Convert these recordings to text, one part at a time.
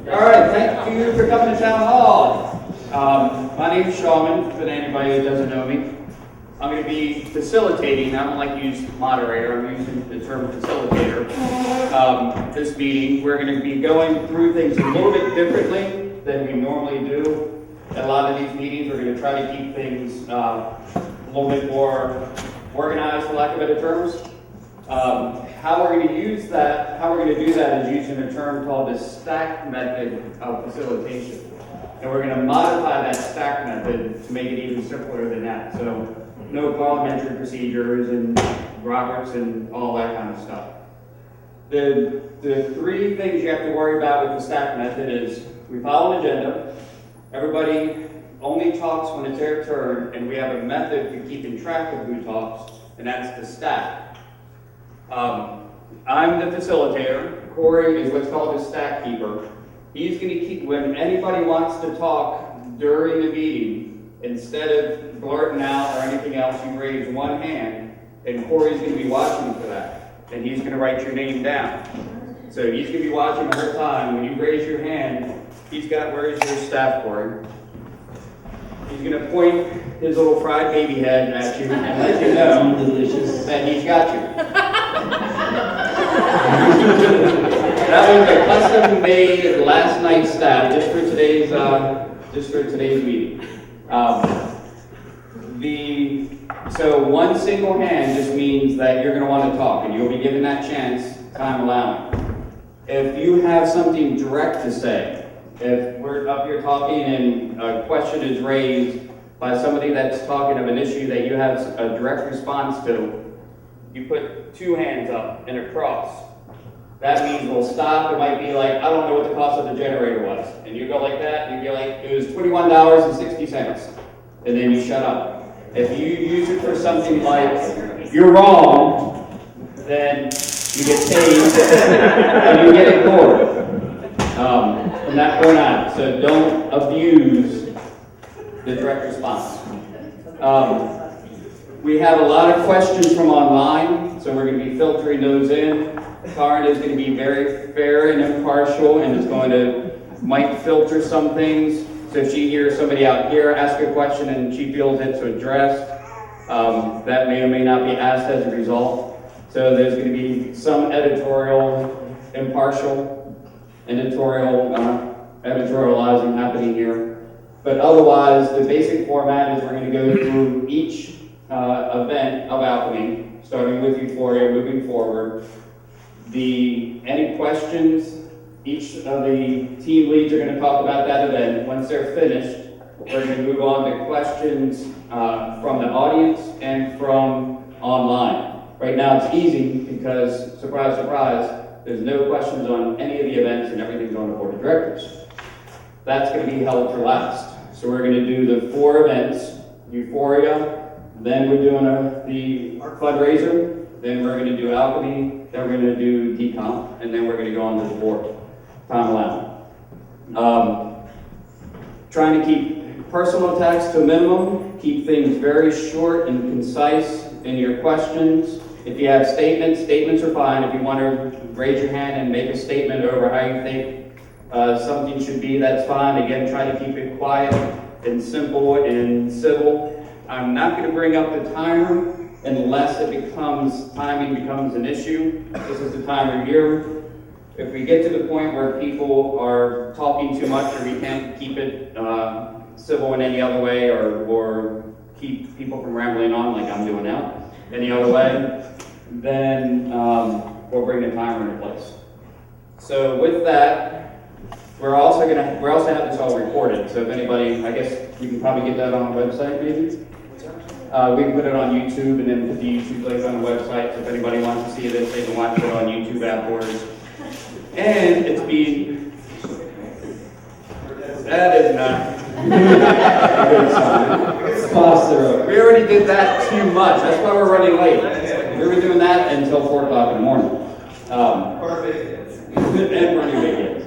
All right, thank you for coming to Town Hall. My name is Shawman, for anybody who doesn't know me. I'm going to be facilitating. I don't like to use moderator, I'm using the term facilitator. This meeting, we're going to be going through things a little bit differently than we normally do. At a lot of these meetings, we're going to try to keep things a little bit more organized, for lack of better terms. How we're going to use that, how we're going to do that is using a term called the stack method of facilitation. And we're going to modify that stack method to make it even simpler than that. So no parliamentary procedures and Roberts and all that kind of stuff. The three things you have to worry about with the stack method is we follow an agenda. Everybody only talks when it's their turn, and we have a method for keeping track of who talks, and that's the stack. I'm the facilitator. Corey is what's called a stack keeper. He's going to keep, when anybody wants to talk during the meeting, instead of blurting out or anything else, you raise one hand, and Corey's going to be watching for that, and he's going to write your name down. So he's going to be watching the whole time. When you raise your hand, he's got, where's your staff, Corey? He's going to point his little fried baby head at you and let you know that he's got you. That was a custom-made last night's staff just for today's meeting. So one single hand just means that you're going to want to talk, and you'll be given that chance, time allowing. If you have something direct to say, if we're up here talking and a question is raised by somebody that's talking of an issue that you have a direct response to, you put two hands up and a cross. That means we'll stop. It might be like, I don't know what the cost of the generator was. And you go like that, and you'd be like, it was $21.60. And then you shut up. If you use it for something like, you're wrong, then you get tased and you get ignored. From that point on. So don't abuse the direct response. We have a lot of questions from online, so we're going to be filtering those in. Karen is going to be very fair and impartial, and might filter some things. So if she hears somebody out here ask a question and she feels it's addressed, that may or may not be asked as a result. So there's going to be some editorializing happening here. But otherwise, the basic format is we're going to go through each event of Alchemy, starting with Euphoria, moving forward. Any questions, each of the team leads are going to talk about that event. Once they're finished, we're going to move on to questions from the audience and from online. Right now it's easy because, surprise, surprise, there's no questions on any of the events and everything's on the board of directors. That's going to be held for last. So we're going to do the 4 events, Euphoria, then we're doing the fundraiser, then we're going to do Alchemy, then we're going to do decomp, and then we're going to go on to the board. Time allowed. Trying to keep personal attacks to a minimum, keep things very short and concise in your questions. If you have statements are fine. If you want to raise your hand and make a statement over how you think something should be, that's fine. Again, try to keep it quiet and simple and civil. I'm not going to bring up the timer unless timing becomes an issue. This is the time of year. If we get to the point where people are talking too much or we can't keep it civil in any other way or keep people from rambling on like I'm doing now any other way, then we'll bring the timer into place. So with that, we're also have this all recorded. So if anybody, I guess we can probably get that on the website maybe. We can put it on YouTube and then put the YouTube link on the website. So if anybody wants to see this, they can watch it on YouTube afterwards. And it's being, that is not a good sign. We already did that too much. That's why we're running late. We were doing that until 4 o'clock in the morning. And running late.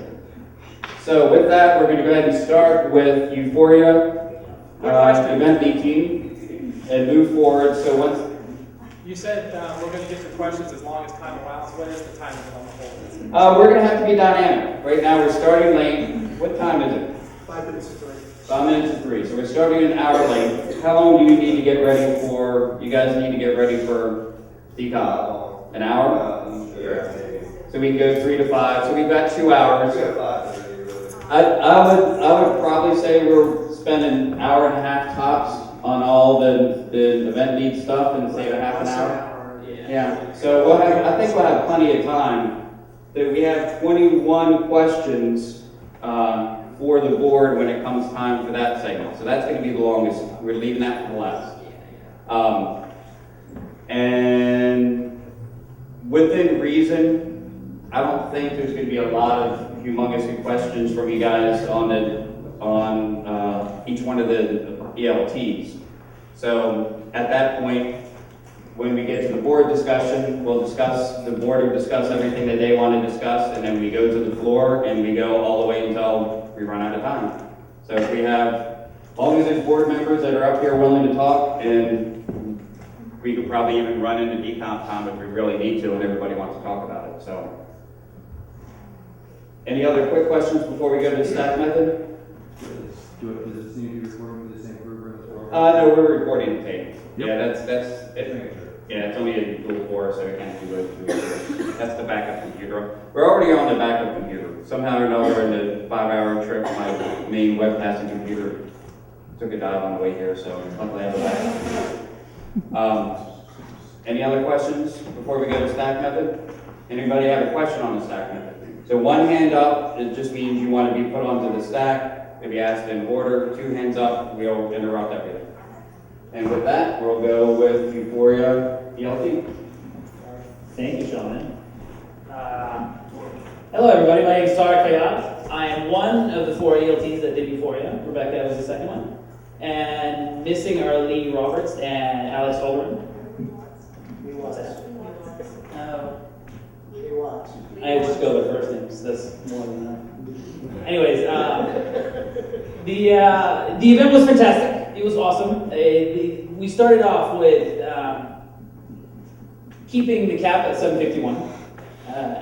So with that, we're going to go ahead and start with Euphoria, event 18, and move forward. So You said we're going to get to questions as long as time allows. What is the time limit on the whole? We're going to have to be dynamic. Right now we're starting late. What time is it? 5 minutes to 3. 5 minutes to 3. So we're starting an hour late. How long do you need to get ready for, you guys need to get ready for decom? An hour? Yeah. So we can go 3 to 5. So we've got 2 hours. We got 5 already, really. I would probably say we're spending an hour and a half tops on all the event need stuff and save a half an hour. Yeah. So we'll have, I think we'll have plenty of time. That we have 21 questions for the board when it comes time for that segment. So that's going to be the longest. We're leaving that for the last. And within reason, I don't think there's going to be a lot of humongous questions from you guys on each one of the ELTs. So at that point, when we get to the board discussion, the board will discuss everything that they want to discuss, and then we go to the floor and we go all the way until we run out of time. So if we have, as long as there's board members that are up here willing to talk, and we could probably even run into decomp time if we really need to and everybody wants to talk about it. So, any other quick questions before we go to the stack method? Does this need to be recording with the same program as well? No, we're recording the tape. Yep. Yeah, that's it. Yeah, it's only a dual core, so we can't do it. That's the backup computer. We're already on the backup computer. Somehow or another, in the 5-hour trip, my main webcasting computer took a dive on the way here, so luckily I have a backup. Any other questions before we go to stack method? Anybody have a question on the stack method? So 1 hand up, it just means you want to be put onto the stack. If you asked in order, 2 hands up, we'll interrupt everything. And with that, we'll go with Euphoria ELT. Thank you, Sean. Hello, everybody. My name is Tarek Hayat. I am one of the 4 ELTs that did Euphoria. Rebecca was the second one. And missing are Lee Roberts and Alex Holgren. What's that? No. I just go by first names. That's more than that. Anyways, the event was fantastic. It was awesome. We started off with keeping the cap at 751,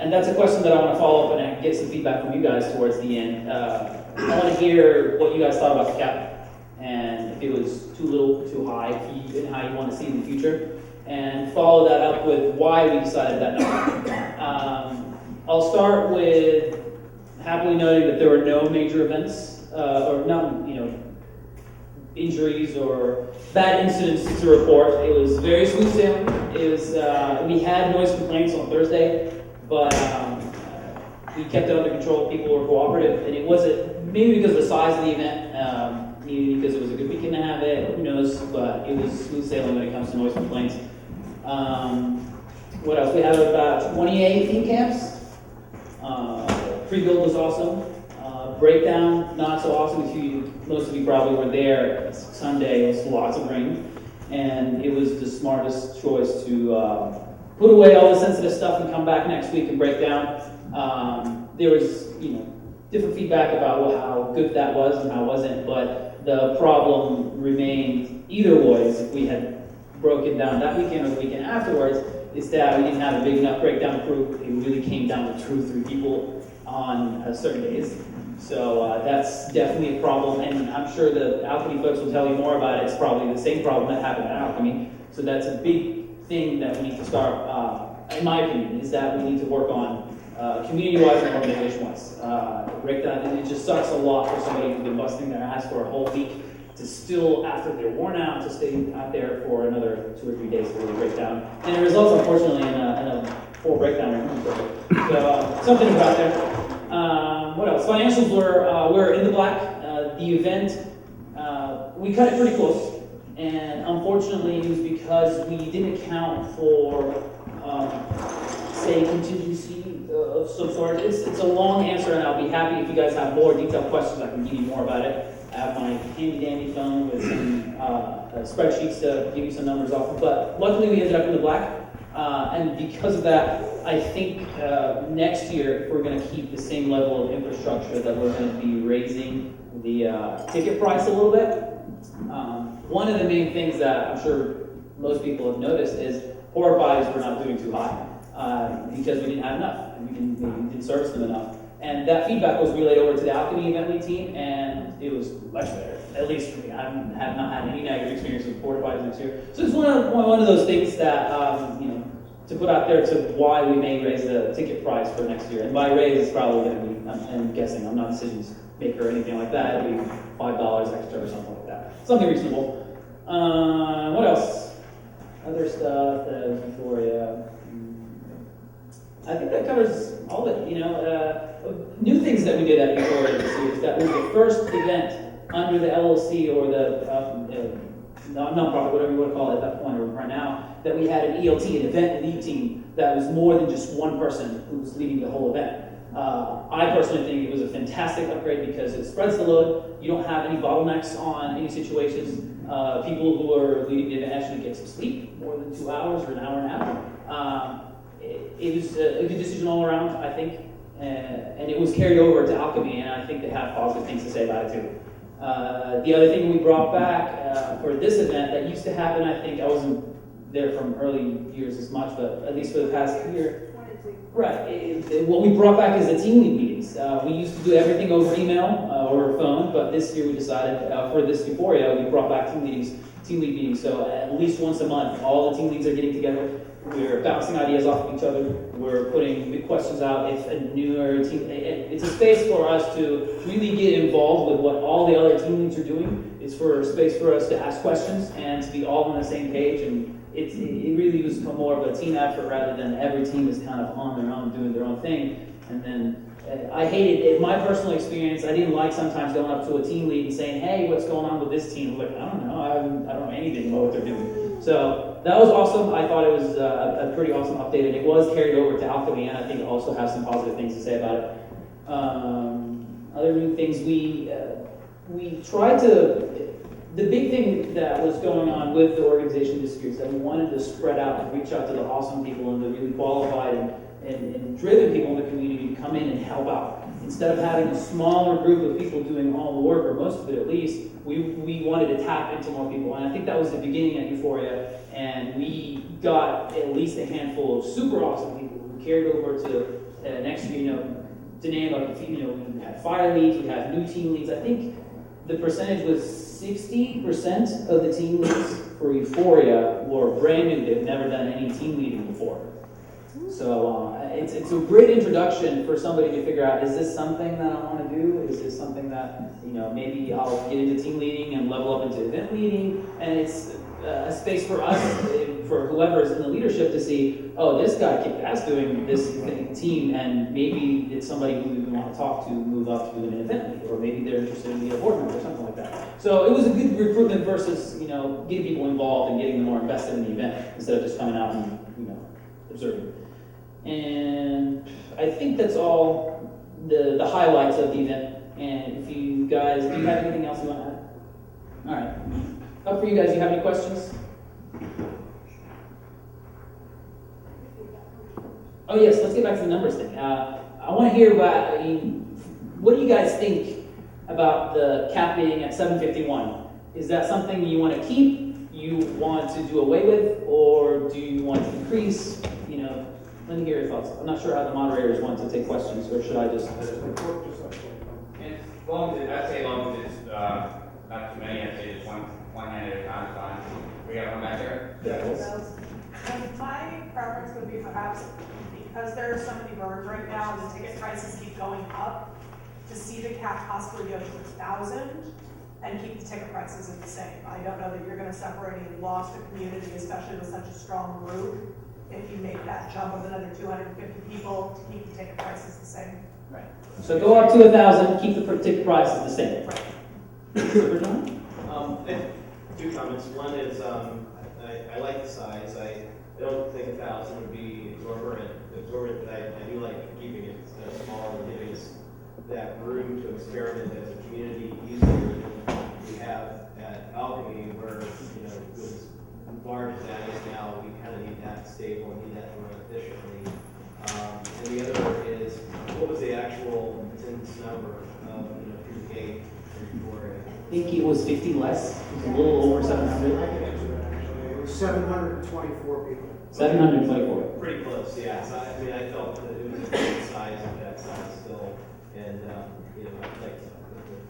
and that's a question that I want to follow up and get some feedback from you guys towards the end. I want to hear what you guys thought about the cap, and if it was too little, too high, and how you want to see it in the future, and follow that up with why we decided that number. I'll start with happily noting that there were no major events, or no, injuries or bad incidents to report. It was very smooth sailing. It was, we had noise complaints on Thursday, but we kept it under control. People were cooperative, and it wasn't, maybe because of the size of the event, maybe because it was a good weekend to have it, who knows, but it was smooth sailing when it comes to noise complaints. What else? We had about 28 theme camps. Pre-build was awesome. Breakdown, not so awesome. Most of you probably were there. It's Sunday, it was lots of rain, and it was the smartest choice to put away all the sensitive stuff and come back next week and break down. There was, different feedback about how good that was and how it wasn't, but the problem remained either ways. If we had broken down that weekend or the weekend afterwards, is that we didn't have a big enough breakdown crew. It really came down to 2 or 3 people on certain days. So that's definitely a problem, and I'm sure the Alchemy folks will tell you more about it. It's probably the same problem that happened at Alchemy. So that's a big thing that we need to start, in my opinion, is that we need to work on community-wise and organization-wise. Breakdown, and it just sucks a lot for somebody who's been busting their ass for a whole week to still, after they're worn out, to stay out there for another 2 or 3 days for the breakdown. And it results, unfortunately, in a full breakdown rate. So something about there. What else? Financials were in the black. The event, we cut it pretty close, and unfortunately it was because we didn't account for, say, contingency of some sort. It's a long answer, and I'll be happy if you guys have more detailed questions. I can give you more about it. I have my handy-dandy phone with some spreadsheets to give you some numbers off of, but luckily we ended up in the black. And because of that, I think next year, if we're going to keep the same level of infrastructure, that we're going to be raising the ticket price a little bit. One of the main things that I'm sure most people have noticed is porta potties were not doing too high because we didn't have enough, and we didn't service them enough. And that feedback was relayed over to the Alchemy event lead team, and it was much better, at least for me. I have not had any negative experience with porta potties this year. So it's one of those things that, to put out there to why we may raise the ticket price for next year. And by raise, it's probably going to be, I'm guessing, I'm not a decisions maker or anything like that. It'll be $5 extra or something like that. Something reasonable. What else? Other stuff, Euphoria. I think that covers all of it. New things that we did at Euphoria this year is that was the first event under the LLC or the nonprofit, whatever you want to call it at that point or right now, that we had an ELT, an event lead team, that was more than just one person who was leading the whole event. I personally think it was a fantastic upgrade because it spreads the load. You don't have any bottlenecks on any situations. People who are leading the event actually get some sleep, more than 2 hours or an hour and a half. It was a good decision all around, I think, and it was carried over to Alchemy, and I think they have positive things to say about it too. The other thing we brought back for this event that used to happen, I think I wasn't there from early years as much, but at least for the past year. Right. What we brought back is the team lead meetings. We used to do everything over email or phone, but this year we decided for this Euphoria, we brought back team lead meetings. So at least once a month, all the team leads are getting together. We're bouncing ideas off of each other. We're putting big questions out. If a newer team, it's a space for us to really get involved with what all the other team leads are doing. It's for a space for us to ask questions and to be all on the same page. And it really was more of a team effort rather than every team is kind of on their own doing their own thing. And then I hated it. My personal experience, I didn't like sometimes going up to a team lead and saying, "Hey, what's going on with this team?" Like, I don't know. I don't know anything about what they're doing. So that was awesome. I thought it was a pretty awesome update, and it was carried over to Alchemy, and I think it also has some positive things to say about it. Other new things, we tried to. The big thing that was going on with the organization this year is that we wanted to spread out and reach out to the awesome people and the really qualified and driven people in the community to come in and help out. Instead of having a smaller group of people doing all the work, or most of it at least, we wanted to tap into more people. And I think that was the beginning at Euphoria, and we got at least a handful of super awesome people who carried over to next year, to name we had fire leads, we had new team leads. I think the percentage was 60% of the team leads for Euphoria were brand new. They've never done any team leading before. So it's a great introduction for somebody to figure out, is this something that I want to do? Is this something that, maybe I'll get into team leading and level up into event leading? And it's a space for us, for whoever's in the leadership to see, oh, this guy kicked ass doing this team, and maybe it's somebody who we want to talk to move up to an event lead, or maybe they're interested in being a board member or something like that. So it was a good recruitment versus, getting people involved and getting them more invested in the event instead of just coming out and, observing. And I think that's all the highlights of the event. And if you guys, do you have anything else you want to add? All right. Up for you guys, do you have any questions? Oh yes, let's get back to the numbers thing. I want to hear about, what do you guys think about the cap being at 751? Is that something you want to keep, you want to do away with, or do you want to increase? Let me hear your thoughts. I'm not sure how the moderators want to take questions, or should I just? I'd say long as it's not too many, I'd say just one hand at a time is fine. We got one back there? And my preference would be perhaps, because there are so many birds right now and the ticket prices keep going up, to see the cap possibly go to 1,000 and keep the ticket prices the same. I don't know that you're going to separate and lost the community, especially with such a strong group, if you make that jump of another 250 people to keep the ticket prices the same. Right. So go up to 1,000, keep the ticket prices the same. Right. Super John? Two comments. One is I like the size. I don't think 1,000 would be exorbitant, but I do like keeping it small and giving us that room to experiment as a community easier than we have at Alchemy, where with as large as that is now, we kind of need that stable and need that to run efficiently. And the other is, what was the actual attendance number of through the gate for I think it was 50 less. It was a little over 700. I can answer that actually. It was 724 people. 724. Pretty close, yeah. So I mean, I felt that it was a good size of that size still, and, you know, I'd like to, I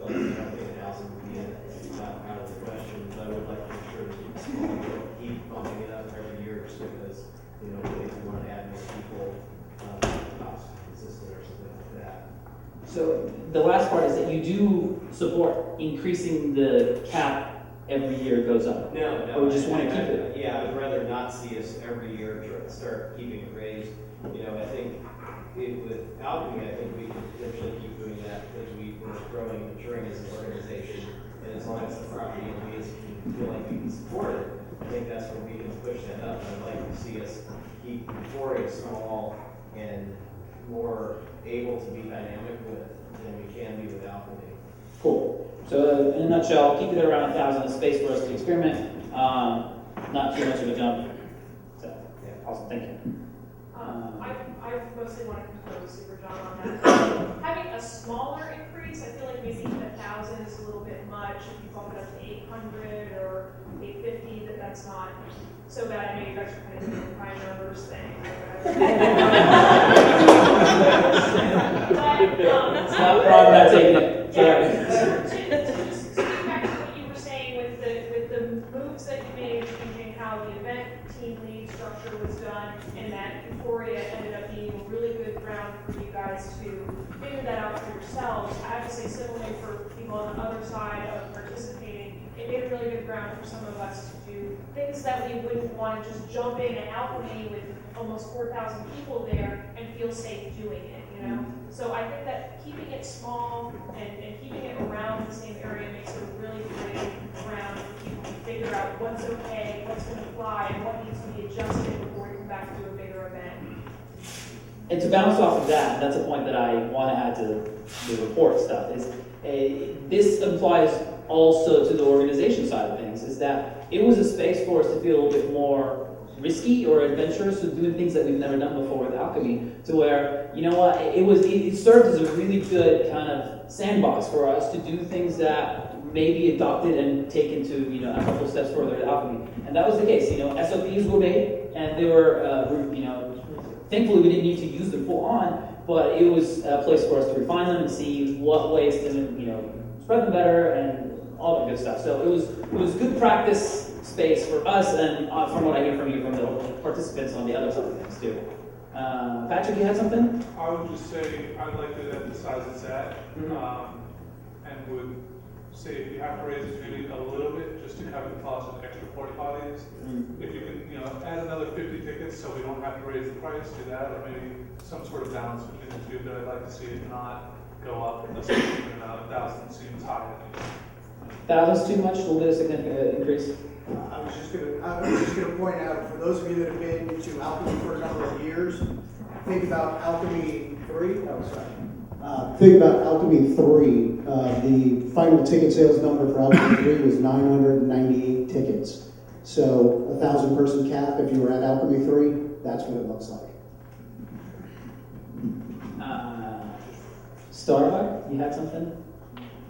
don't think 1,000 would be out of the question, but I would like to make sure that it's small, we don't keep bumping it up every year just because, you know, if we want to add more people, cost consistent or something like that. So the last part is that you do support increasing the cap every year goes up. No. Or we just want to keep it? Yeah, I would rather not see us every year start keeping it raised. You know, I think with Alchemy, I think we can potentially keep doing that because we're growing and maturing as an organization. And as long as the property employees feel like we can support it, I think that's when we can push that up. I'd like to see us keep Euphoria small and more able to be dynamic with than we can be with Alchemy. Cool. So in a nutshell, keep it around 1,000, a space for us to experiment, not too much of a jump. So, yeah, awesome, thank you. I mostly want to propose Super John on that. Having a smaller increase, I feel like maybe 1,000 is a little bit much. If you bump it up to 800 or 850, that's not so bad. I know you guys are kind of doing the prime numbers thing. It's not a problem, not taking it. Sorry. Just getting back to what you were saying with the moves that you made, changing how the event team lead structure was done, and that Euphoria ended up being a really good ground for you guys to figure that out for yourselves. I have to say, similarly for people on the other side of participating, it made a really good ground for some of us to do things that we wouldn't want to just jump in and Alchemy with almost 4,000 people there and feel safe doing it, you know? So I think that keeping it small and keeping it around the same area makes it a really great ground for people to figure out what's okay, what's going to fly, and what needs to be adjusted before we come back to a bigger event. And to bounce off of that, that's a point that I want to add to the report stuff, is this applies also to the organization side of things, is that it was a space for us to feel a little bit more risky or adventurous with doing things that we've never done before with Alchemy, to where, you know what, it served as a really good kind of sandbox for us to do things that maybe adopted and taken to, you know, a couple steps further at Alchemy. And that was the case, you know, SOPs were made, and they were, you know, thankfully we didn't need to use them full on, but it was a place for us to refine them and see what ways to, you know, spread them better and all that good stuff. So it was good practice space for us, and from what I hear from you, from the participants on the other side of things too. Patrick, you had something? I would just say I'd like it at the size it's at, and would say if you have to raise it maybe a little bit just to cover the cost of extra porta potties. If you can, you know, add another 50 tickets so we don't have to raise the price, do that, or maybe some sort of balance between the two. But I'd like to see it not go up, especially 1,000 seems high. 1,000's too much, a little bit of significant increase. I was just gonna point out, for those of you that have been to Alchemy for a number of years, think about Alchemy 3. Think about Alchemy 3. The final ticket sales number for Alchemy 3 was 998 tickets. So 1,000 person cap, if you were at Alchemy 3, that's what it looks like. Starbuck, you had something?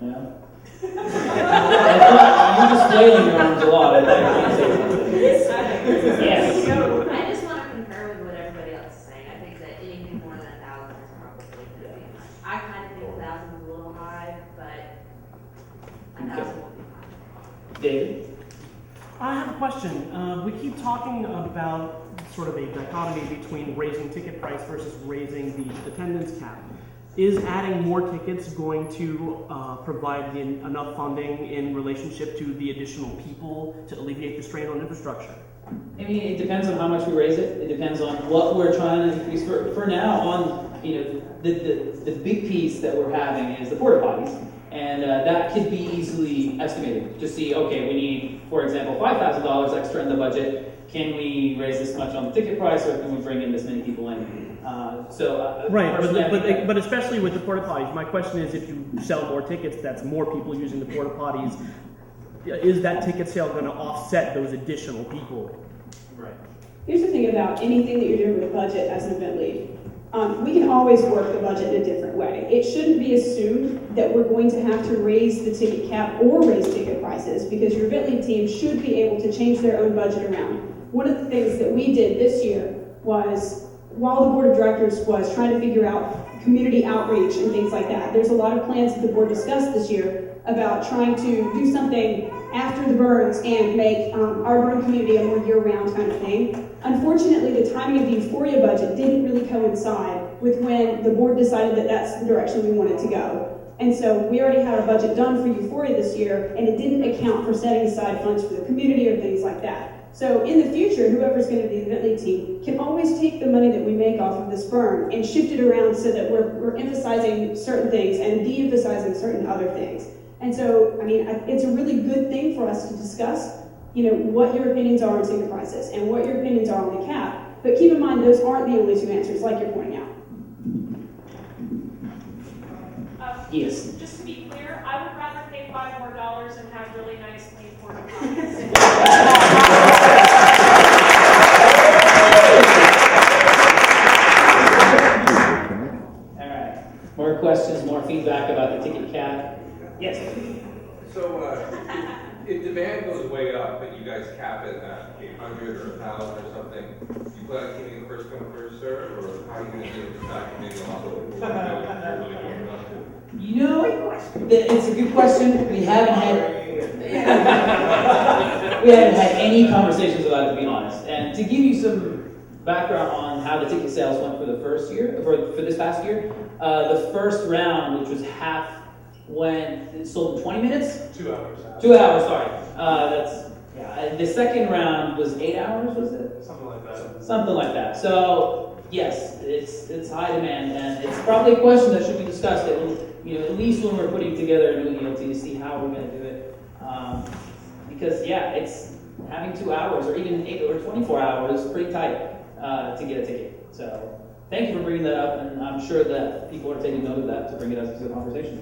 No? You're just flailing your arms a lot. I thought you were going to say something. Yes. I just want to concur with what everybody else is saying. I think that anything more than 1,000 is probably going to be much. I kind of think 1,000 is a little high, but 1,000 will be fine. David? I have a question. We keep talking about sort of a dichotomy between raising ticket price versus raising the attendance cap. Is adding more tickets going to provide enough funding in relationship to the additional people to alleviate the strain on infrastructure? I mean, it depends on how much we raise it. It depends on what we're trying to increase. For now, on, you know, the big piece that we're having is the porta potties, and that could be easily estimated to see. Okay, we need, for example, $5,000 extra in the budget. Can we raise this much on the ticket price, or can we bring in this many people in? Right, but especially with the porta potties, my question is, if you sell more tickets, that's more people using the porta potties. Is that ticket sale going to offset those additional people? Right. Here's the thing about anything that you're doing with a budget as an event lead. We can always work the budget in a different way. It shouldn't be assumed that we're going to have to raise the ticket cap or raise ticket prices, because your event lead team should be able to change their own budget around. one of the things that we did this year was, while the board of directors was trying to figure out community outreach and things like that, there's a lot of plans that the board discussed this year about trying to do something after the burns and make our burn community a more year-round kind of thing. Unfortunately, the timing of the Euphoria budget didn't really coincide with when the board decided that that's the direction we wanted to go. And so we already had our budget done for Euphoria this year, and it didn't account for setting aside funds for the community or things like that. So in the future, whoever's going to be the event lead team can always take the money that we make off of this burn and shift it around so that we're emphasizing certain things and de-emphasizing certain other things. And so, I mean, it's a really good thing for us to discuss, what your opinions are on ticket prices and what your opinions are on the cap. But keep in mind, those aren't the only two answers, like you're pointing out. Yes. Just to be clear, I would rather pay $5 more and have really nice clean porta potties. All right. More questions, more feedback about the ticket cap? Yes. So, if demand goes way up, but you guys cap it at 800 or 1,000 or something, you plan on keeping it first come, first serve, or how are you going to deal with the fact that maybe also It's a good question. We haven't had any conversations about it, to be honest. And to give you some background on how the ticket sales went for the first year, for this past year, the first round, which was half, when it sold in 20 minutes? 2 hours. 2 hours, sorry. The second round was 8 hours, was it? Something like that. Something like that. So, yes, it's high demand, and it's probably a question that should be discussed at least when we're putting together a new ELT to see how we're going to do it. Because, it's having 2 hours or even 8 or 24 hours is pretty tight to get a ticket. So, thank you for bringing that up, and I'm sure that people are taking note of that to bring it up to the conversation.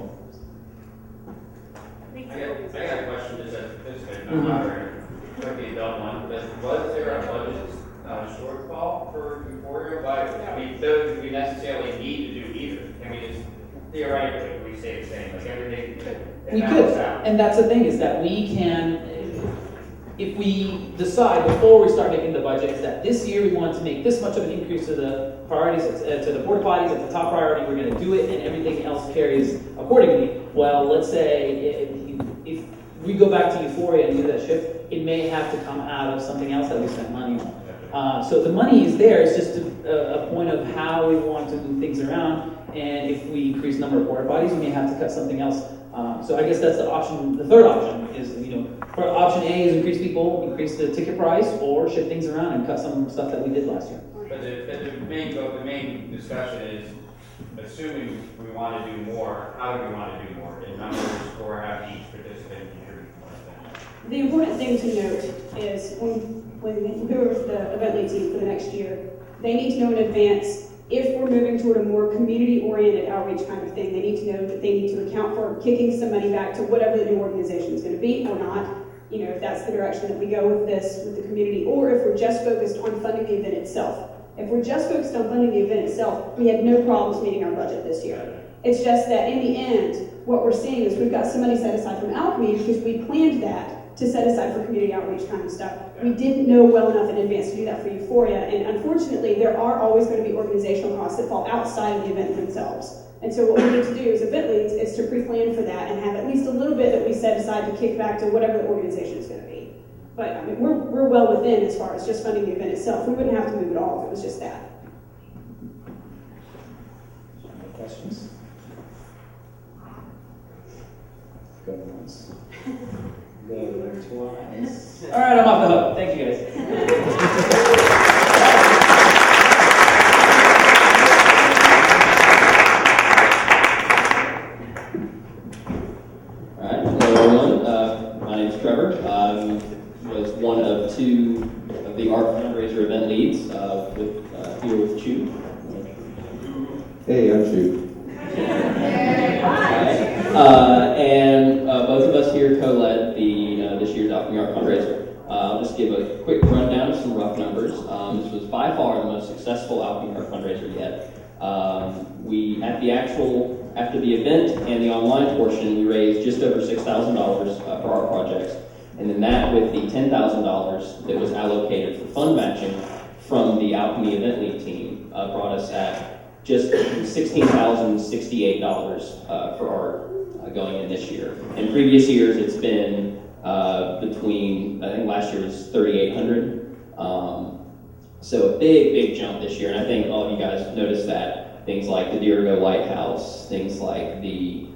I got a question just as a participant, I'm not very, might be a dumb one, but was there a budget shortfall for Euphoria? Does we necessarily need to do either? Can we just theoretically, we say the same, like everything? We could, and that's the thing, is that we can, if we decide before we start making the budget, is that this year we want to make this much of an increase to the priorities, to the porta potties, at the top priority, we're going to do it, and everything else carries accordingly. Well, let's say if we go back to Euphoria and do that shift, it may have to come out of something else that we spent money on. So the money is there, it's just a point of how we want to move things around, and if we increase the number of porta potties, we may have to cut something else. So I guess that's the option. The third option is, for option A is increase the ticket price, or shift things around and cut some stuff that we did last year. But the main discussion is, assuming we want to do more, how do we want to do more? In numbers, or have each participant contribute more? The important thing to note is when whoever's the event lead team for the next year, they need to know in advance if we're moving toward a more community-oriented outreach kind of thing. They need to know that they need to account for kicking some money back to whatever the new organization is going to be or not. If that's the direction that we go with this, with the community, or if we're just focused on funding the event itself. If we're just focused on funding the event itself, we had no problems meeting our budget this year. It's just that in the end, what we're seeing is we've got some money set aside from Alchemy because we planned that to set aside for community outreach kind of stuff. We didn't know well enough in advance to do that for Euphoria, and unfortunately, there are always going to be organizational costs that fall outside of the event themselves. And so what we need to do as event leads is to pre-plan for that and have at least a little bit that we set aside to kick back to whatever the organization is going to be. But we're well within as far as just funding the event itself. We wouldn't have to move it all if it was just that. Any questions? Go once. Go twice. All right, I'm off the hook. Thank you, guys. My name's Trevor. I was one of two of the ARC fundraiser event leads here with Chu. Hey, I'm Chu. And both of us here co-led this year's Alchemy ARC fundraiser. I'll just give a quick rundown of some rough numbers. This was by far the most successful Alchemy ARC fundraiser yet. After the event and the online portion, we raised just over $6,000 for our projects. And then that with the $10,000 that was allocated for fund matching from the Alchemy Event League team brought us at just $16,068 for art going in this year. In previous years, it's been between, I think last year was $3,800. So a big jump this year, and I think all of you guys noticed that. Things like the Dirigo Lighthouse, things like the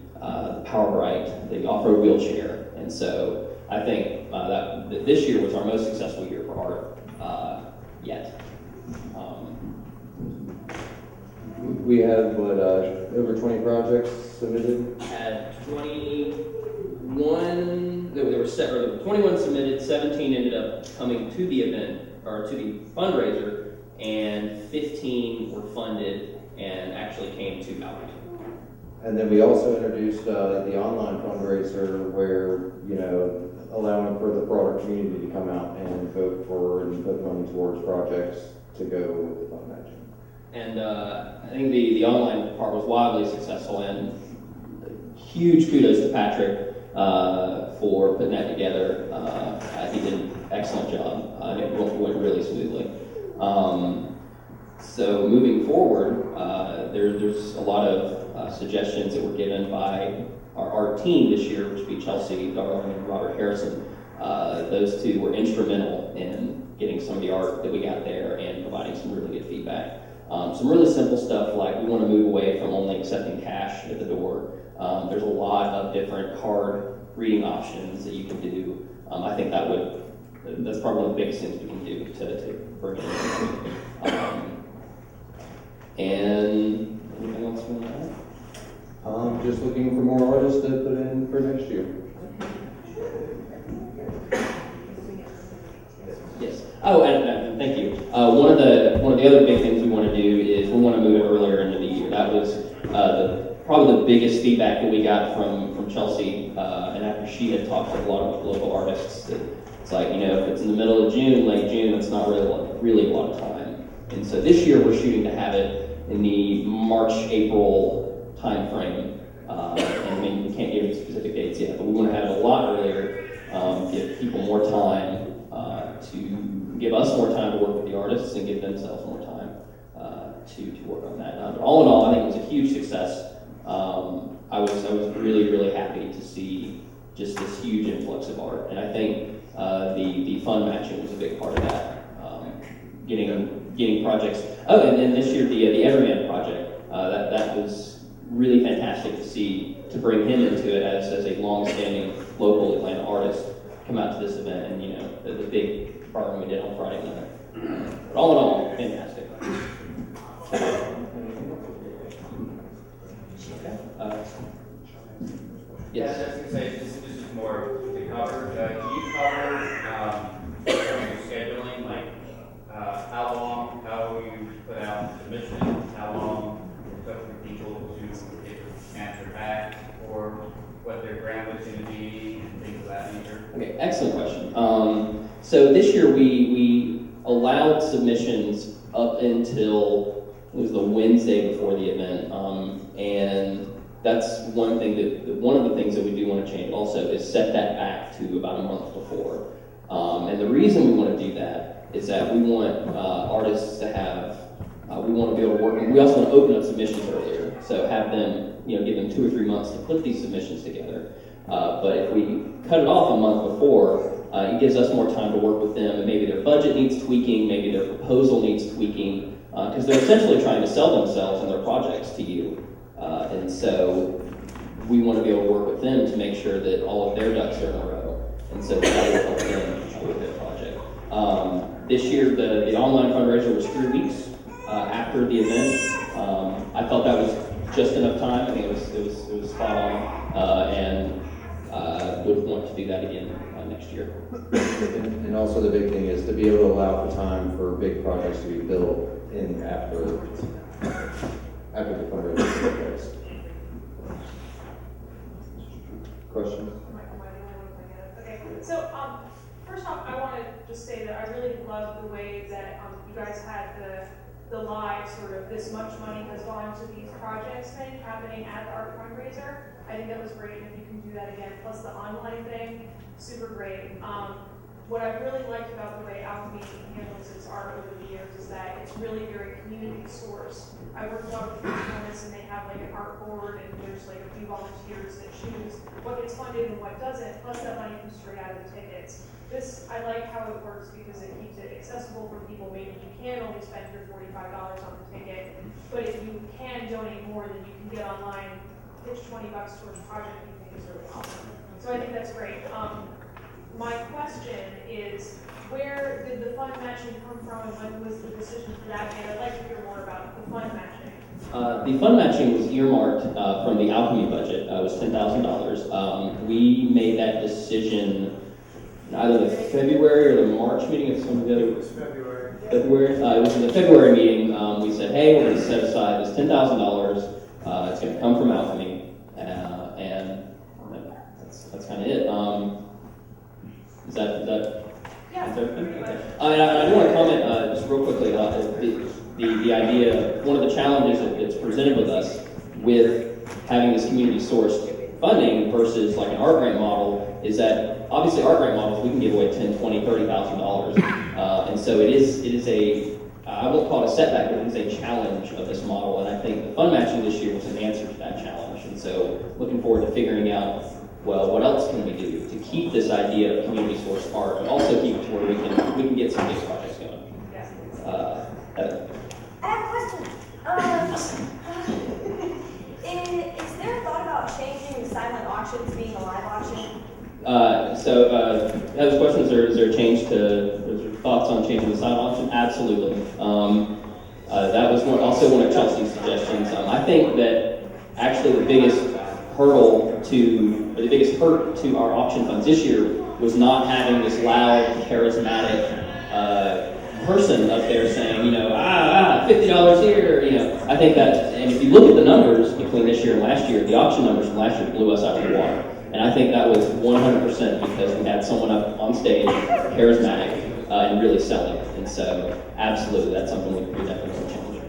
Power Bright, the off-road wheelchair. And so I think that this year was our most successful year for art yet. We had, over 20 projects submitted? Had 21, there were 21 submitted, 17 ended up coming to the event, or to the fundraiser, and 15 were funded and actually came to Alchemy. And then we also introduced the online fundraiser where, allowing for the broader community to come out and vote for and put money towards projects to go with the fund matching. And I think the online part was wildly successful, and huge kudos to Patrick for putting that together. He did an excellent job. It went really smoothly. So moving forward, there's a lot of suggestions that were given by our art team this year, which would be Chelsea Darling and Robert Harrison. Those two were instrumental in getting some of the art that we got there and providing some really good feedback. Some really simple stuff like we want to move away from only accepting cash at the door. There's a lot of different card reading options that you can do. I think that's probably one of the biggest things we can do to bring it in. And anything else from that? Just looking for more artists to put in for next year. Yes. Oh, and thank you. One of the other big things we want to do is we want to move it earlier into the year. That was probably the biggest feedback that we got from Chelsea, and after she had talked to a lot of local artists, that it's like, if it's in the middle of June, late June, that's not really a lot of time. And so this year we're shooting to have it in the March, April time frame. And we can't give you specific dates yet, but we want to have it a lot earlier, give people more time to give us more time to work with the artists and give themselves more time to work on that. But all in all, I think it was a huge success. I was really happy to see just this huge influx of art, and I think the fund matching was a big part of that. Getting projects. Oh, and then this year the Everyman project. That was really fantastic to see, to bring him into it as a long-standing local Atlanta artist, come out to this event, and the big program we did on Friday night. But all in all, fantastic. Yes. Yeah, I was going to say, this is more to cover. Can you cover your scheduling, like how you put out submissions, how long it took for people to get answered back, or what their grant was going to be, and things of that nature? Okay, excellent question. So this year we allowed submissions up until it was the Wednesday before the event, and that's one of the things that we do want to change also is set that back to about a month before. And the reason we want to do that is that we want artists to have, we want to be able to work, and we also want to open up submissions earlier. So have them, give them 2 or 3 months to put these submissions together. But if we cut it off a month before, it gives us more time to work with them, and maybe their budget needs tweaking, maybe their proposal needs tweaking, because they're essentially trying to sell themselves and their projects to you. And so we want to be able to work with them to make sure that all of their ducks are in a row. And so that will help them with their project. This year, the online fundraiser was 3 weeks after the event. I thought that was just enough time. I think it was spot on, and would want to do that again next year. And also the big thing is to be able to allow for time for big projects to be built in after the fundraiser takes place. Questions? Okay, so first off, I want to just say that I really love the way that you guys had the the live sort of this much money has gone to these projects thing happening at the art fundraiser. I think that was great, and if you can do that again, plus the online thing, super great. What I've really liked about the way Alchemy handles its art over the years is that it's really very community sourced. I work a lot with performance, and they have like an art board, and there's like a few volunteers that choose what gets funded and what doesn't, plus that money comes straight out of the tickets. This, I like how it works because it keeps it accessible for people. Maybe you can only spend your $45 on the ticket, but if you can donate more, then you can get online, pitch $20 towards a project you think is really awesome. So I think that's great. My question is, where did the fund matching come from, and when was the decision for that made? I'd like to hear more about the fund matching. The fund matching was earmarked from the Alchemy budget. It was $10,000. We made that decision either the February or the March meeting of some of the other. It was February. February. It was in the February meeting. We said, hey, we're going to set aside this $10,000. It's going to come from Alchemy, and that's kind of it. Is that Yeah, everything? pretty much. Okay. I do want to comment just real quickly the idea. One of the challenges that's presented with us with having this community sourced funding versus like an art grant model is that obviously art grant models we can give away $10,000, $20,000, $30,000, and so it is a I won't call it a setback, but it is a challenge of this model, and I think the fund matching this year was an answer to that challenge, and so looking forward to figuring out, well, what else can we do to keep this idea of community sourced art, but also keep it to where we can get some big projects going. Heather. I have a question. Is there a thought about changing the silent auctions being a live auction? Heather's question, is there a change is there thoughts on changing the silent auction? Absolutely. That was one of Chelsea's suggestions. I think that actually the biggest hurt to our auction funds this year was not having this loud, charismatic person up there saying, $50 here, I think that, and if you look at the numbers between this year and last year, the auction numbers from last year blew us out of the water. And I think that was 100% because we had someone up on stage, charismatic, and really selling. And so, absolutely, that's something we definitely want to change.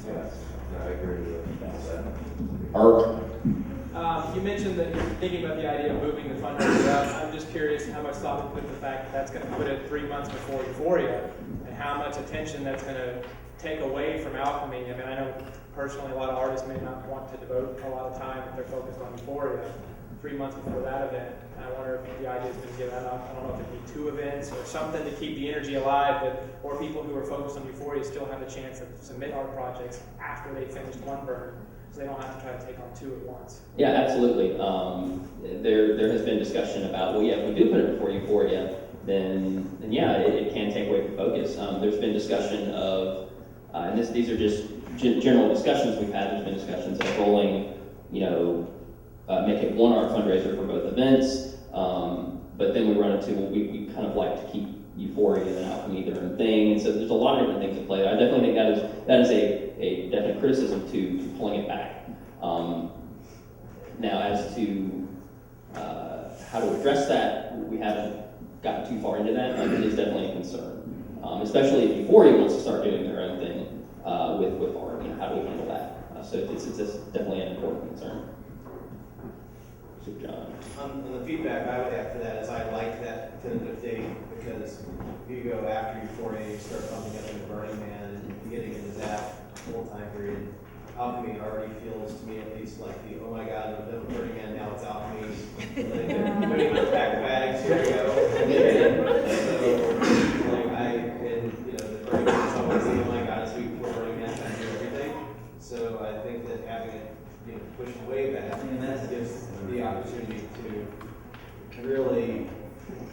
Yes, I agree with that. Art. You mentioned that you're thinking about the idea of moving the fundraiser up. I'm just curious how much thought we put in the fact that that's going to put it 3 months before Euphoria, and how much attention that's going to take away from Alchemy. I mean, I know personally a lot of artists may not want to devote a lot of time if they're focused on Euphoria 3 months before that event. And I wonder if the idea is going to get that up. I don't know if it'd be 2 events or something to keep the energy alive, or people who are focused on Euphoria still have a chance to submit art projects after they finish one burn, so they don't have to try to take on 2 at once. Yeah, absolutely. There has been discussion about, well, yeah, if we do put it before Euphoria, then yeah, it can take away from focus. There's been discussion of, and these are just general discussions we've had. There's been discussions of rolling, make it one art fundraiser for both events, but then we run into, we kind of like to keep Euphoria and Alchemy their own thing, and so there's a lot of different things at play. I definitely think that is a definite criticism to pulling it back. Now, as to how to address that, we haven't gotten too far into that, but it is definitely a concern, especially if Euphoria wants to start doing their own thing with art. How do we handle that? So it's definitely an important concern. So, John. On the feedback I would add for that is I like that tentative date, because if you go after Euphoria, you start bumping up into Burning Man and getting into that whole time period. Alchemy already feels, to me at least, like the, oh my god, no Burning Man, now it's Alchemy. Pretty much back to back, here we go. The Burning Man is always the, oh my god, it's week before Burning Man, trying to do everything. So I think that having it pushed way back, and that gives the opportunity to really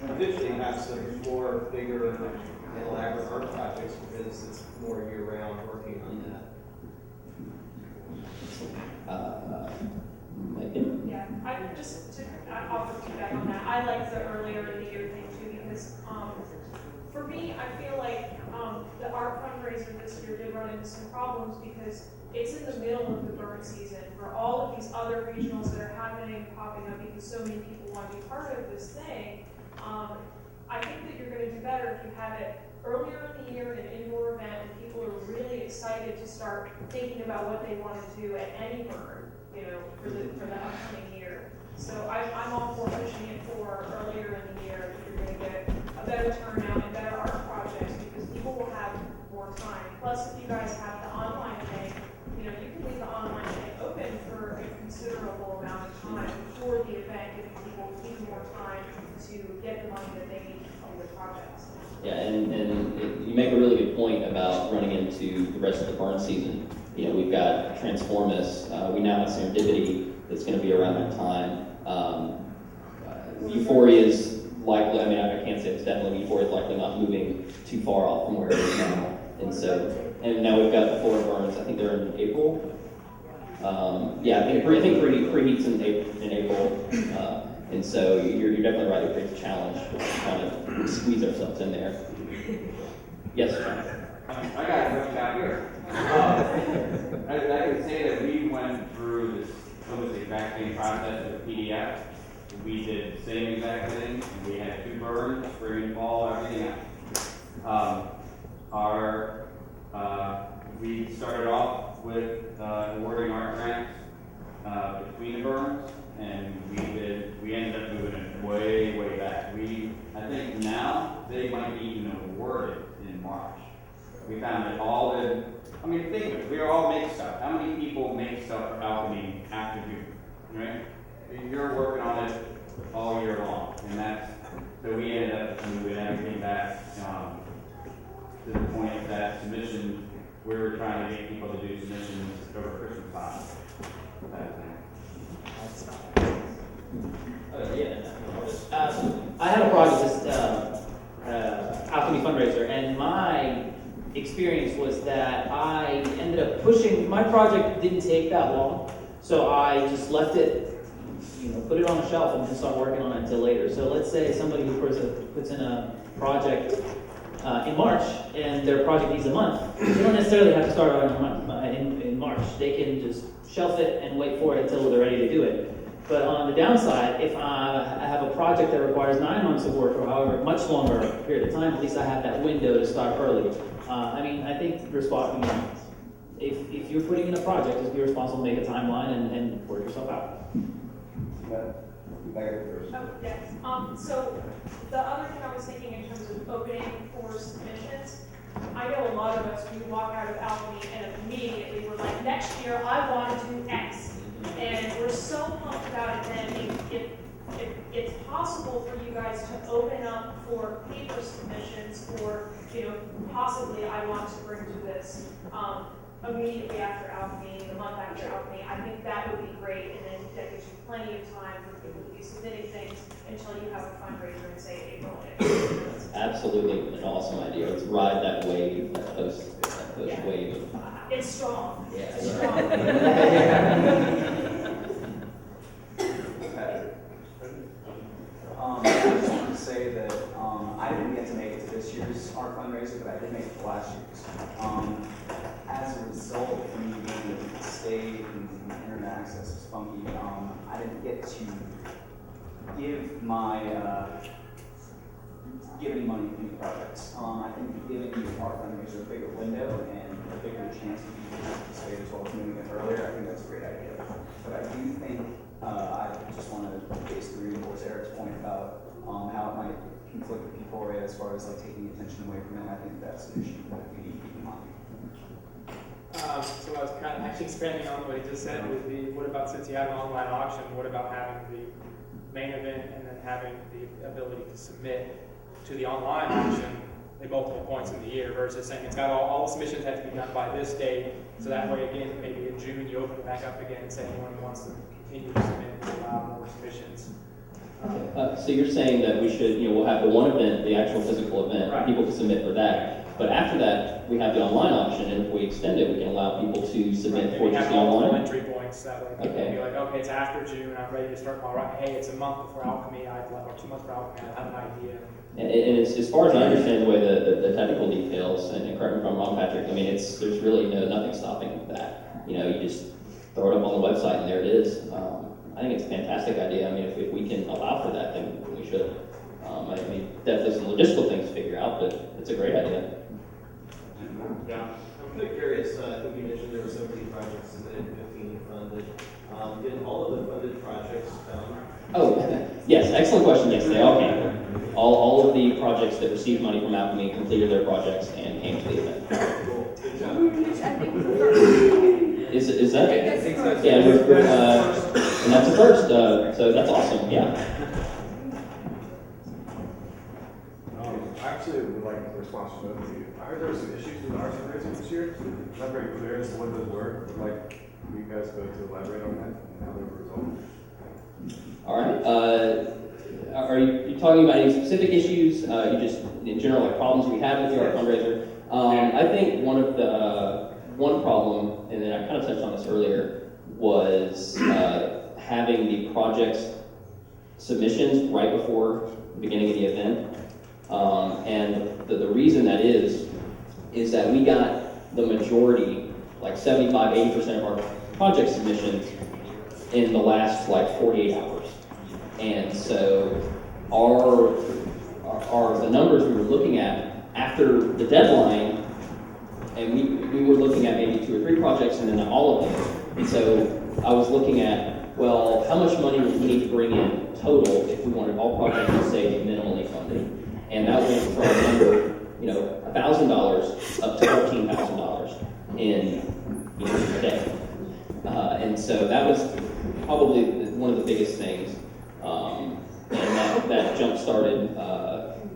eventually have some more bigger and elaborate art projects, because it's more year-round working on that. Yeah, I just to offer feedback on that. I like the earlier in the year thing too, because for me, I feel like the art fundraiser this year did run into some problems because it's in the middle of the burn season for all of these other regionals that are happening and popping up because so many people want to be part of this thing. I think that you're going to do better if you have it earlier in the year, an indoor event, and people are really excited to start thinking about what they want to do at any burn, for the upcoming year. So I'm all for pushing it for earlier in the year, if you're going to get a better turnout and better art projects, because people will have more time. Plus, if you guys have the online thing, you can leave the online thing open for a considerable amount of time before the event, giving people even more time to get the money that they need for their projects. Yeah, and you make a really good point about running into the rest of the burn season. We've got Transformus, we now have Serendipity that's going to be around that time. Euphoria is likely, I can't say it's definitely, Euphoria is likely not moving too far off from where it is now. And now we've got the Florida burns, I think they're in April. I think preheat's in April. And so you're definitely right, it creates a challenge trying to squeeze ourselves in there. Yes, John? I got a question out here. I can say that we went through this almost the exact same process with PDF. We did the same exact thing, and we had 2 burns, spring and fall, everything else. We started off with awarding art grants between the burns, and we ended up moving it way back. I think now they might be even awarded in March. We found that think of it, we all make stuff. How many people make stuff for Alchemy after June, right? You're working on it all year long, and so we ended up moving everything back to the point that submission, we were trying to get people to do submissions over Christmas time. I had a project, Alchemy fundraiser, and my experience was that I ended up pushing, my project didn't take that long, so I just left it, put it on a shelf and didn't start working on it until later. So let's say somebody who puts in a project in March, and their project needs a month, they don't necessarily have to start out in a month, in March. They can just shelf it and wait for it until they're ready to do it. But on the downside, if I have a project that requires 9 months of work or however much longer period of time, at least I have that window to start early. I think if you're putting in a project, just be responsible, make a timeline, and work yourself out. Oh, yes. So the other thing I was thinking in terms of opening for submissions, I know a lot of us, we walk out of Alchemy and immediately we're like, next year I want to do X. And we're so pumped about it then, if it's possible for you guys to open up for paper submissions or, possibly I want to bring to this immediately after Alchemy, the month after Alchemy, I think that would be great, and then that gives you plenty of time for people to be submitting things until you have a fundraiser in, say, April. Absolutely an awesome idea. Let's ride that wave, that post wave. It's strong. Yeah. It's strong. I just wanted to say that I didn't get to make it to this year's art fundraiser, but I did make it to last year's. As a result of me being able to stay and internet access was funky, I didn't get to give any money to any projects. I think giving the art fundraiser a bigger window and a bigger chance for people to participate as well as moving it earlier, I think that's a great idea. But I do think I just want to basically reinforce Eric's point about how it might conflict with Euphoria as far as taking attention away from it. I think that's an issue that we need to keep in mind. So I was kind of actually expanding on what he just said would be, what about, since you have an online auction, what about having the main event and then having the ability to submit to the online auction at multiple points in the year versus saying it's got all the submissions have to be done by this date, so that way again, maybe in June you open it back up again and say anyone who wants to continue to submit and allow more submissions. So you're saying that we should, we'll have the one event, the actual physical event, right. People can submit for that. But after that, we have the online option, and if we extend it, we can allow people to submit for just the online. Entry points that way. People can be like, okay, it's after June, I'm ready to start my right. Hey, it's a month before Alchemy, or 2 months before Alchemy, I have an idea. And it's, as far as I understand the way the technical details, and correct me if I'm wrong, Patrick, there's really nothing stopping that. You just throw it up on the website and there it is. I think it's a fantastic idea. If we can allow for that, then we should. I mean, definitely some logistical things to figure out, but it's a great idea. Yeah. I'm kind of curious, I think you mentioned there were 17 projects submitted, 15 funded. Did all of the funded projects come? Oh, yes, excellent question. Yes, they all came. All of the projects that received money from Alchemy completed their projects and came to the event. Cool, good job. Is that? I think so. Yeah, and that's a first, so that's awesome, yeah. I actually would like to respond to both of you. I heard there were some issues with our fundraising this year. Not very clear as to what those were. Would like you guys both to elaborate on that and how they were resolved. All right. Are you talking about any specific issues? You just in general like problems we had with the art fundraiser? I think one problem, and then I kind of touched on this earlier, was having the project's submissions right before the beginning of the event. And the reason that is that we got the majority, like 75-80% of our project submissions in the last like 48 hours. And so the numbers we were looking at after the deadline, and we were looking at maybe 2 or 3 projects and then all of them. And so I was looking at, well, how much money would we need to bring in total if we wanted all projects to stay minimally funded? And that went from a number, $1,000 up to $14,000 in a day. And so that was probably one of the biggest things. And that jump-started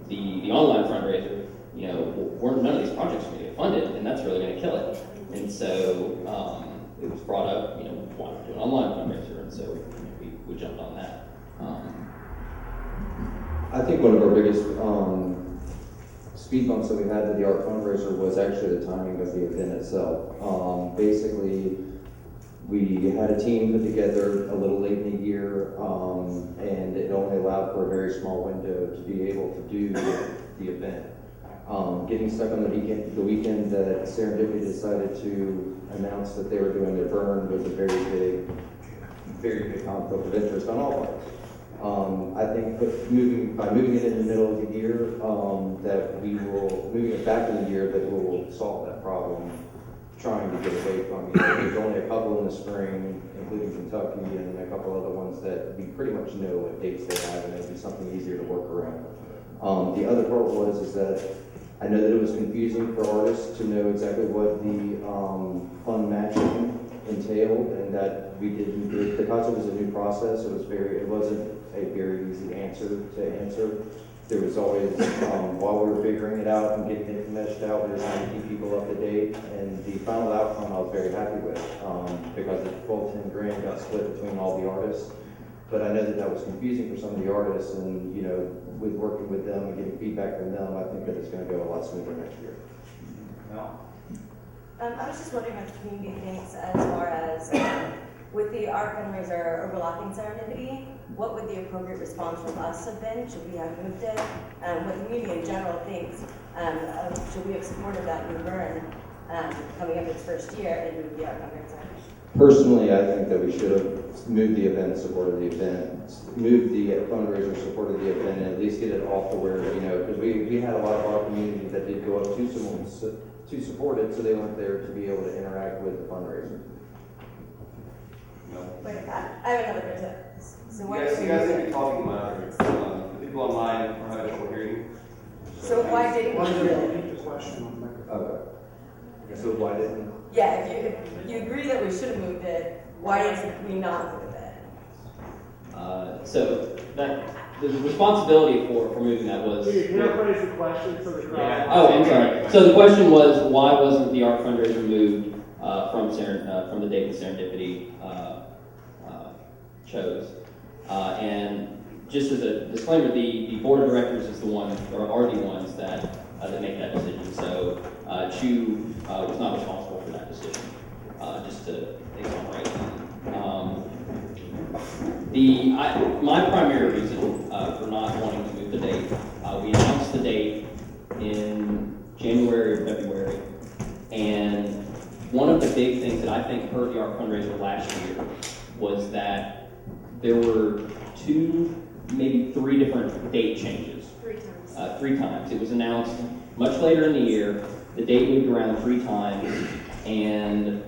the online fundraiser. None of these projects are going to get funded, and that's really going to kill it. And so it was brought up, why not do an online fundraiser? And so we jumped on that. I think one of our biggest speed bumps that we had with the art fundraiser was actually the timing of the event itself. Basically, we had a team put together a little late in the year, and it only allowed for a very small window to be able to do the event. Getting stuck on the weekend that Serendipity decided to announce that they were doing their burn was a very big conflict of interest on all parts. I think by moving it in the middle of the year, moving it back in the year, that will solve that problem, trying to get away from it. There's only a couple in the spring, including Kentucky, and a couple other ones that we pretty much know what dates they have, and it'd be something easier to work around. The other part is that I know that it was confusing for artists to know exactly what the fund matching entailed, and that because it was a new process, it wasn't a very easy answer to answer. There was always, while we were figuring it out and getting it meshed out, we were trying to keep people up to date, and the final outcome I was very happy with, because the full 10 grand got split between all the artists. But I know that was confusing for some of the artists, and with working with them and getting feedback from them, I think that it's going to go a lot smoother next year. No. I was just wondering what the community thinks as far as with the art fundraiser overlapping Serendipity, what would the appropriate response from us have been? Should we have moved it? What the community in general thinks, should we have supported that new burn coming up its first year and moved the art fundraiser? Personally, I think that we should have moved the event, supported the event, moved the fundraiser, supported the event, and at least get it off to where, because we had a lot of our community that did go up to support it, so they weren't there to be able to interact with the fundraiser. Wait, I have another question. So why You guys need to be talking louder. The people online are having trouble hearing. So why didn't we do it? Repeat the question on the microphone. Okay. So why didn't? Yeah, if you agree that we should have moved it, why did we not move it? So the responsibility for moving that was. Can you rephrase the question so the crowd? Yeah. Oh, I'm sorry. So the question was, why wasn't the art fundraiser moved from the date that Serendipity chose? And just as a disclaimer, the board of directors is the one, or are the ones that make that decision. So Chu was not responsible for that decision. Just to exonerate. My primary reason for not wanting to move the date, we announced the date in January or February, and one of the big things that I think hurt the art fundraiser last year was that there were 2, maybe 3 different date changes 3 times. It was announced much later in the year. The date moved around 3 times, and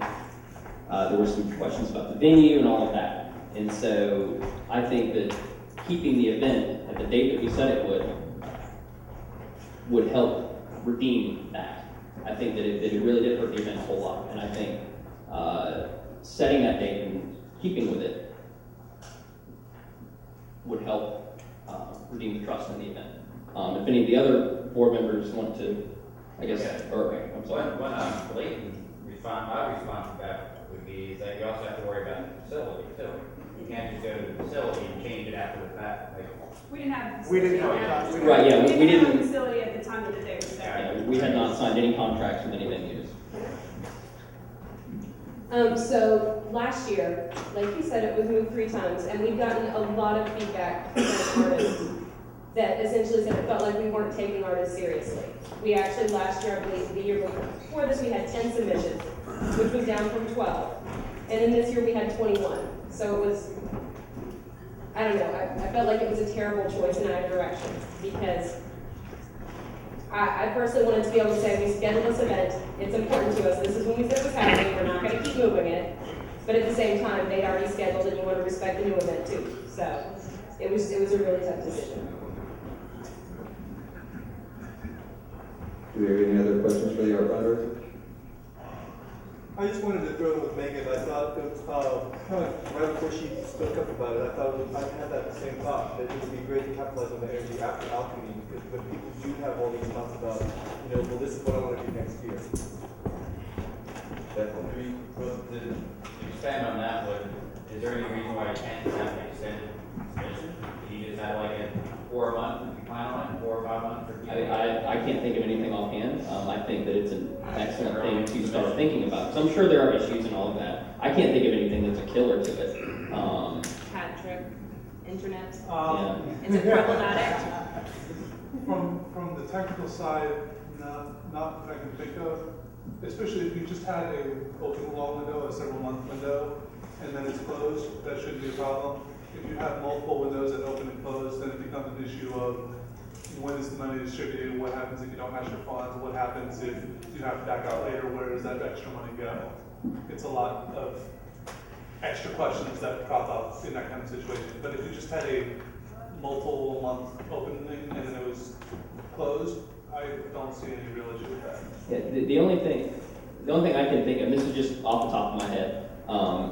there were some questions about the venue and all of that. And so I think that keeping the event at the date that we said it would help redeem that. I think that it really did hurt the event a whole lot, and I think setting that date and keeping with it would help redeem the trust in the event. If any of the other board members want to, I guess, or I'm sorry. One blatant response, my response to that would be is that you also have to worry about the facility too. You can't just go to the facility and change it after the fact. Like, We didn't have. We didn't have. Right, yeah, we have a didn't. facility at the time that the day was there. We had not signed any contracts with any venues. So last year, like you said, it was moved 3 times, and we've gotten a lot of feedback from artists that essentially said it felt like we weren't taking artists seriously. We actually last year, I believe the year before this, we had 10 submissions, which was down from 12. And then this year we had 21. So it was, I don't know, I felt like it was a terrible choice in either direction, because I personally wanted to be able to say, we scheduled this event, it's important to us, this is when we said it was happening, we're not going to keep moving it. But at the same time, they'd already scheduled it, and you want to respect the new event too. So it was a really tough decision. Do we have any other questions for the art fundraiser? I just wanted to throw in with Megan. I thought it was kind of right before she spoke up about it. I thought I had that same thought that it would be great to capitalize on the energy after Alchemy, because when people do have all these thoughts about, well, this is what I want to do next year. Definitely. to expand on that, is there any reason why you can't have an extended extension? You just have like a 4 month, you plan on it, 4 or 5 months? I can't think of anything offhand. I think that it's an excellent thing to start thinking about, because I'm sure there are issues and all of that. I can't think of anything that's a killer to it. Patrick, internet. Yeah. Is it problematic? From the technical side, not that I can think of. Especially if you just had a open long window, a several month window, and then it's closed, that shouldn't be a problem. If you have multiple windows that open and close, then it becomes an issue of when is the money distributed, what happens if you don't match your funds, what happens if you have to back out later, where does that extra money go? It's a lot of extra questions that crop up in that kind of situation. But if you just had a multiple month opening and then it was closed, I don't see any real issue with that. Yeah, the only thing I can think of, and this is just off the top of my head,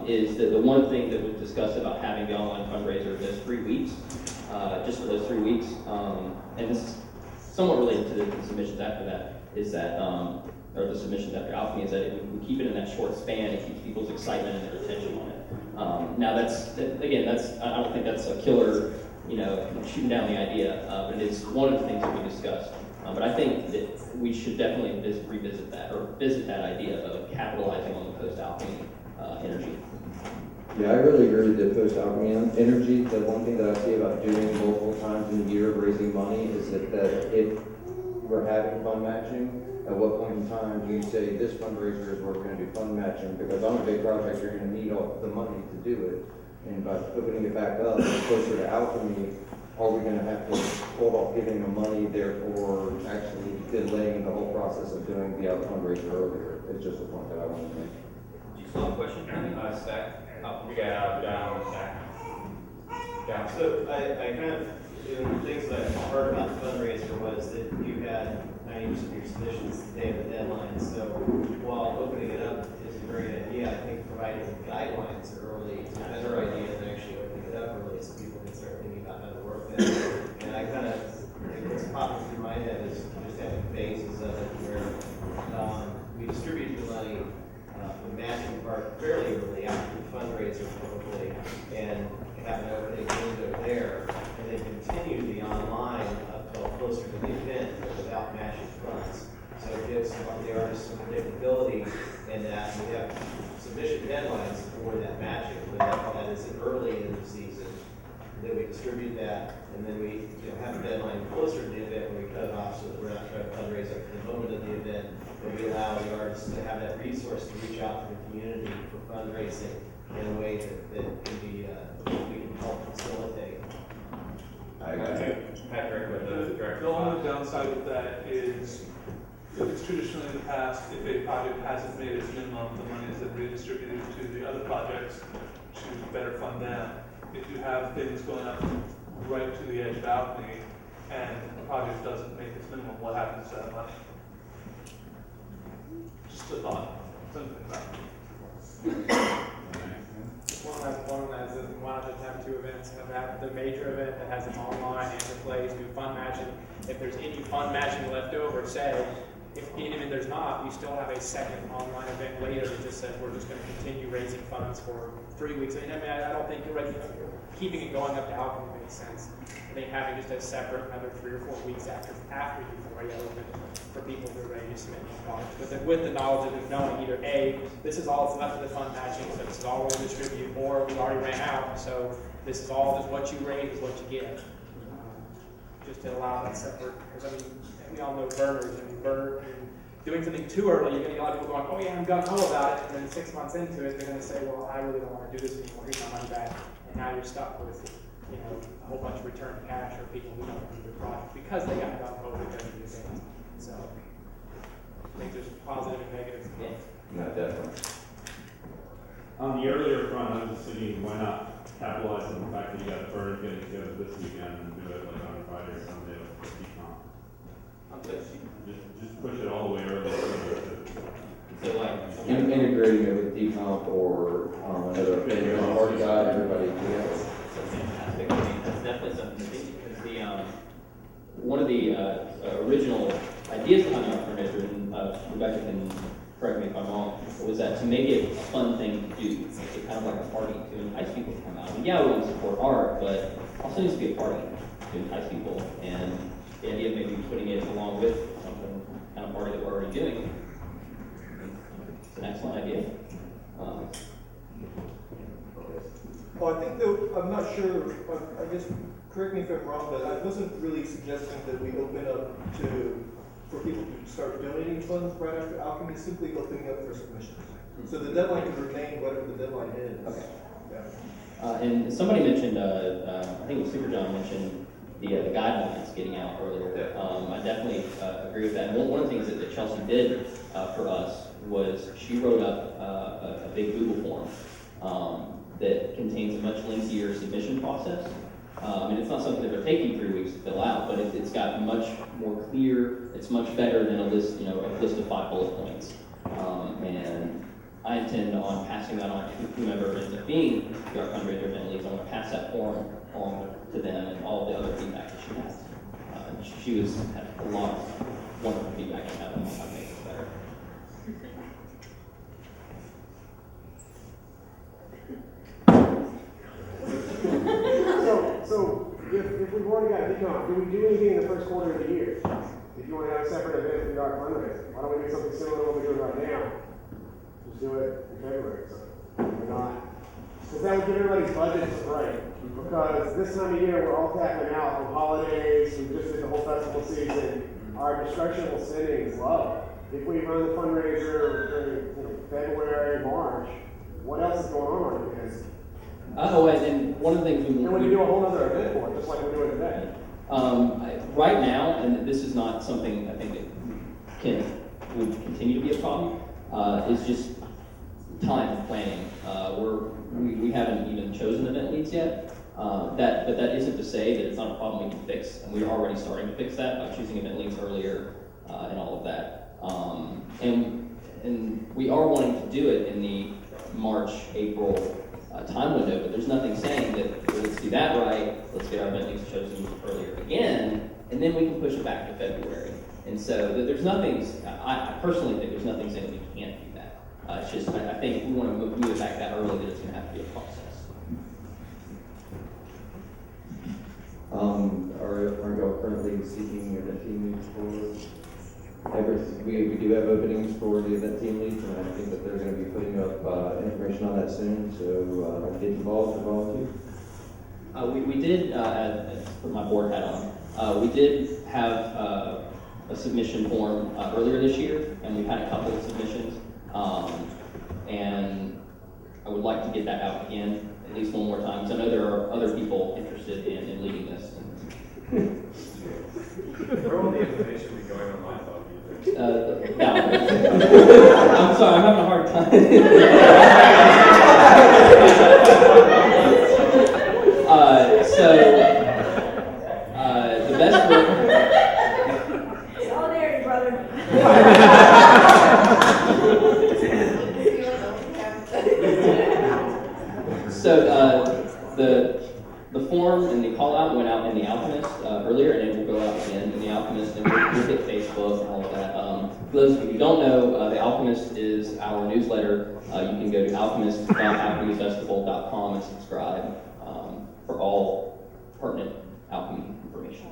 is that the one thing that was discussed about having the online fundraiser those 3 weeks, just for those 3 weeks, and this is somewhat related to the submissions after that, is that, or the submissions after Alchemy, is that if we keep it in that short span, it keeps people's excitement and their attention on it. Now I don't think that's a killer, shooting down the idea, but it is one of the things that we discussed. But I think that we should definitely revisit that, or visit that idea of capitalizing on the post-Alchemy energy. Yeah, I really agree with the post-Alchemy energy. The one thing that I see about doing multiple times in the year of raising money is that if we're having fund matching, at what point in time do you say this fundraiser is where we're going to do fund matching? Because on a big project, you're going to need all the money to do it. And by opening it back up closer to Alchemy, are we going to have to hold off giving them money, therefore actually delaying the whole process of doing the fundraiser earlier? It's just a point that I want to make. Do you still have a question? Stack. We got down, stack. Down. So I kind of, the things that I heard about the fundraiser was that you had 90% of your submissions the day of the deadline. So while opening it up is a great idea, I think providing guidelines early is a better idea than actually opening it up early so people can start thinking about how to work that. And I kind of think what's popping through my head is just having phases of it where we distribute the money, the matching part fairly early after the fundraiser probably, and have an opening window there, and then continue the online up till closer to the event without matching funds. So it gives the artists some predictability in that we have submission deadlines for that matching, but that is early in the season. Then we distribute that, and then we have a deadline closer to the event when we cut it off so that we're not trying to fundraise at the moment of the event, and we allow the artists to have that resource to reach out to the community for fundraising in a way that can be, we can help facilitate. Patrick with the director. The only downside with that is, it's traditionally in the past, if a project hasn't made its minimum, the money is then redistributed to the other projects to better fund them. If you have things going up right to the edge of Alchemy and the project doesn't make its minimum, what happens to that money? Just a thought, something about it. One last, why not just have two events, have the major event that has an online and the plays, do fund matching. If there's any fund matching left over, say, if even if there's not, you still have a second online event later that just says we're just going to continue raising funds for 3 weeks. I mean, I don't think keeping it going up to Alchemy makes sense. I think having just a separate another 3 or 4 weeks after Euphoria open for people who are ready to submit products, with the knowledge of knowing either A, this is all that's left of the fund matching, so this is all we'll distribute, or we already ran out, so this is all, just what you raise is what you get. Just to allow that separate, because I mean, we all know burners, and doing something too early, you're going to get a lot of people going, oh yeah, I'm gung-ho about it, and then 6 months into it, they're going to say, well, I really don't want to do this anymore, here's my money back, and now you're stuck with, a whole bunch of return cash or people who don't do the project because they got gung-ho because of the event. So, I think there's positive and negative to both. No, definitely. On the earlier front, I'm just thinking, why not capitalize on the fact that you got burners getting together this weekend and do it like on Friday or Sunday with the Just push it all the way early. So like Integrating it with decomp or another thing, already got everybody together. Fantastic. I mean, that's definitely something to think because one of the original ideas behind the art fundraiser, and Rebecca can correct me if I'm wrong, was that to make it a fun thing to do, make it kind of like a party to entice people to come out. And yeah, we want to support art, but also needs to be a party to entice people. And the idea of maybe putting it along with something kind of party that we're already doing, it's an excellent idea. Well, I think that, I'm not sure, I guess, correct me if I'm wrong, but I wasn't really suggesting that we open up for people to start donating funds right after Alchemy, simply opening up for submissions. So the deadline could remain whatever the deadline is. Okay. Yeah. And somebody mentioned, I think it was Super John mentioned the guidelines getting out earlier. I definitely agree with that. And one of the things that Chelsea did for us was she wrote up a big Google form that contains a much lengthier submission process. And it's not something that would take you 3 weeks to fill out, but it's got much more clear, it's much better than a list of 5 bullet points. And I intend on passing that on to whomever ends up being the art fundraiser event leads. I want to pass that form on to them and all the other feedback that she has. She had a lot of wonderful feedback on how to make it better. So if we've already got decomp, do we do anything in the first quarter of the year? If you want to have a separate event for the art fundraiser, why don't we do something similar to what we're doing right now? Just do it in February, so we're not. Because that would give everybody's budgets a break. Because this time of year, we're all tapping out from holidays, we just did the whole festival season. Our discretionary spending is low. If we run the fundraiser during February, March, what else is going on right now? And one of the things and when you do a whole other event for it, just like we're doing today. Right now, and this is not something I think that would continue to be a problem, is just time planning. We haven't even chosen event leads yet. But that isn't to say that it's not a problem we can fix, and we're already starting to fix that by choosing event leads earlier and all of that. And we are wanting to do it in the March, April time window, but there's nothing saying that let's do that right, let's get our event leads chosen earlier again, and then we can push it back to February. And so there's nothing, I personally think there's nothing saying that we can't do that. It's just, I think we want to move it back that early, that it's going to have to be a process. Are y'all currently seeking event team leads for we do have openings for the event team leads, and I think that they're going to be putting up information on that soon, so get involved or volunteer. We did, put my board hat on, we did have a submission form earlier this year, and we've had a couple of submissions, and I would like to get that out again at least one more time, because I know there are other people interested in leading this. Where will the information be going online though? Down. I'm sorry, I'm having a hard time. The best way. Solidarity, brother. So the form and the call out went out in the Alchemist earlier, and it will go out again in the Alchemist, and we'll hit Facebook and all of that. For those of you who don't know, the Alchemist is our newsletter. You can go to alchemist.alchemyfestival.com and subscribe for all pertinent alchemy information.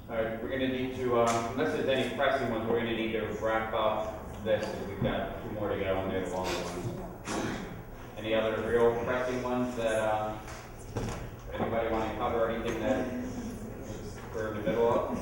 All right, we're gonna need to, unless there's any pressing ones, we're gonna need to wrap up this, because we've got 2 more to go, and they're the longer ones. Any other real pressing ones that, anybody want to cover, anything that we're in the middle of?